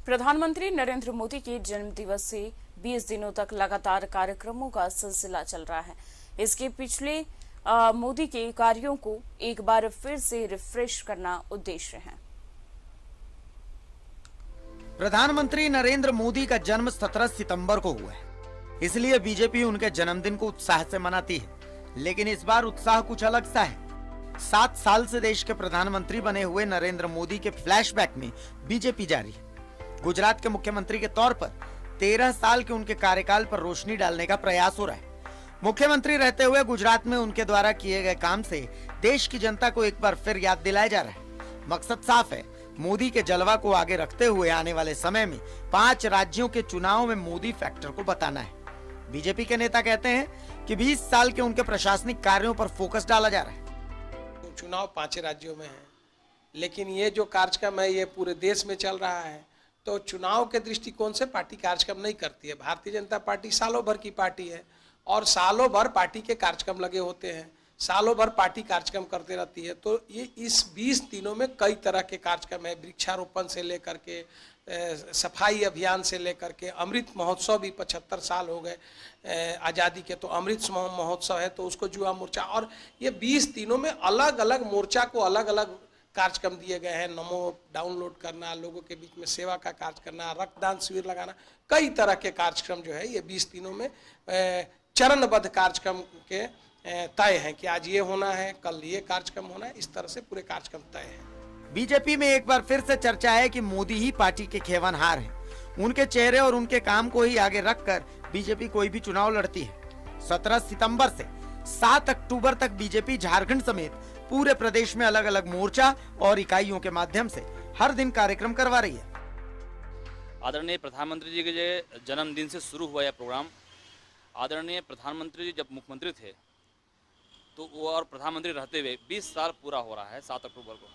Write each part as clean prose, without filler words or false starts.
प्रधानमंत्री नरेंद्र मोदी के जन्म दिवस से 20 दिनों तक लगातार कार्यक्रमों का सिलसिला चल रहा है। इसके पिछले मोदी के कार्यों को एक बार फिर से रिफ्रेश करना उद्देश्य है। प्रधानमंत्री नरेंद्र मोदी का जन्म 17 सितंबर को हुआ है, इसलिए बीजेपी उनके जन्मदिन को उत्साह से मनाती है। लेकिन इस बार उत्साह कुछ अलग सा है। 7 साल से देश के प्रधानमंत्री बने हुए नरेंद्र मोदी के फ्लैशबैक में बीजेपी जारी है। गुजरात के मुख्यमंत्री के तौर पर 13 साल के उनके कार्यकाल पर रोशनी डालने का प्रयास हो रहा है। मुख्यमंत्री रहते हुए गुजरात में उनके द्वारा किए गए काम से देश की जनता को एक बार फिर याद दिलाया जा रहा है। मकसद साफ है, मोदी के जलवा को आगे रखते हुए आने वाले समय में 5 राज्यों के चुनाव में मोदी फैक्टर को बताना है। बीजेपी के नेता कहते हैं कि 20 साल के उनके प्रशासनिक कार्यों पर फोकस डाला जा रहा है। चुनाव 5 राज्यों में है, लेकिन ये जो कार्यक्रम है ये पूरे देश में चल रहा है। तो चुनाव के दृष्टिकोण से पार्टी कार्यक्रम नहीं करती है। भारतीय जनता पार्टी सालों भर की पार्टी है और सालों भर पार्टी के कार्यक्रम लगे होते हैं, सालों भर पार्टी कार्यक्रम करते रहती है। तो ये इस 20 दिनों में कई तरह के कार्यक्रम है, वृक्षारोपण से लेकर के सफाई अभियान से लेकर के अमृत महोत्सव भी 75 साल हो गए आज़ादी के, तो अमृत महोत्सव है तो उसको युवा मोर्चा, और ये 20 दिनों में अलग अलग मोर्चा को अलग अलग कार्यक्रम दिए गए हैं। नमो डाउनलोड करना, लोगों के बीच में सेवा का कार्य करना, रक्तदान शिविर लगाना, कई तरह के कार्यक्रम जो है ये 20 दिनों में चरणबद्ध कार्यक्रम के तय हैं कि आज ये होना है, कल ये कार्यक्रम होना है, इस तरह से पूरे कार्यक्रम तय हैं। बीजेपी में एक बार फिर से चर्चा है कि मोदी ही पार्टी के खेवनहार हैं। उनके चेहरे और उनके काम को ही आगे रखकर बीजेपी कोई भी चुनाव लड़ती है। 17 सितंबर से 7 अक्टूबर तक बीजेपी झारखंड समेत पूरे प्रदेश में अलग अलग मोर्चा और इकाइयों के माध्यम से हर दिन कार्यक्रम करवा रही है। आदरणीय प्रधानमंत्री जी के जन्मदिन से शुरू हुआ यह प्रोग्राम। आदरणीय प्रधानमंत्री जी जब मुख्यमंत्री थे तो वो, और प्रधानमंत्री रहते हुए 20 साल पूरा हो रहा है 7 अक्टूबर को।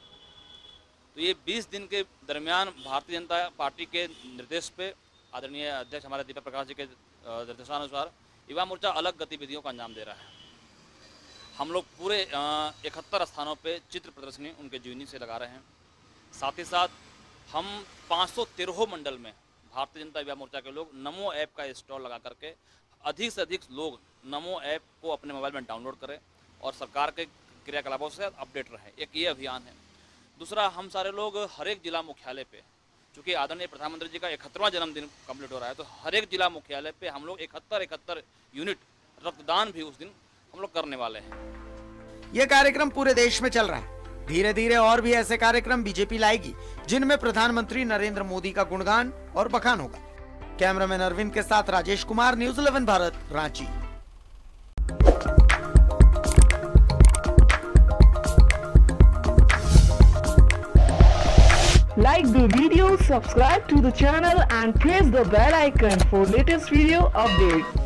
तो ये 20 दिन के दरमियान भारतीय जनता पार्टी के निर्देश पे आदरणीय अध्यक्ष हमारे दीपक प्रकाश जी के निर्देशानुसार युवा मोर्चा अलग गतिविधियों का अंजाम दे रहा है। हम लोग पूरे 71 स्थानों पे चित्र प्रदर्शनी उनके जीवनी से लगा रहे हैं। साथ ही साथ हम 513 मंडल में भारतीय जनता युवा मोर्चा के लोग नमो ऐप का स्टॉल लगा करके अधिक से अधिक लोग नमो ऐप को अपने मोबाइल में डाउनलोड करें और सरकार के क्रियाकलापों से अपडेट रहें। एक ये अभियान है। दूसरा, हम सारे लोग हर एक जिला मुख्यालय पे, चूँकि आदरणीय प्रधानमंत्री जी का 71वां जन्मदिन कंप्लीट हो रहा है, तो हर एक जिला मुख्यालय पे हम लोग 71 यूनिट रक्तदान भी उस दिन हम लोग करने वाले हैं। ये कार्यक्रम पूरे देश में चल रहा है। धीरे धीरे और भी ऐसे कार्यक्रम बीजेपी लाएगी जिनमें प्रधानमंत्री नरेंद्र मोदी का गुणगान और बखान होगा। कैमरामैन अरविंद के साथ Rajesh Kumar, news 11 Bharat, Ranchi. Like the video, subscribe to the channel and press the bell icon for latest video updates.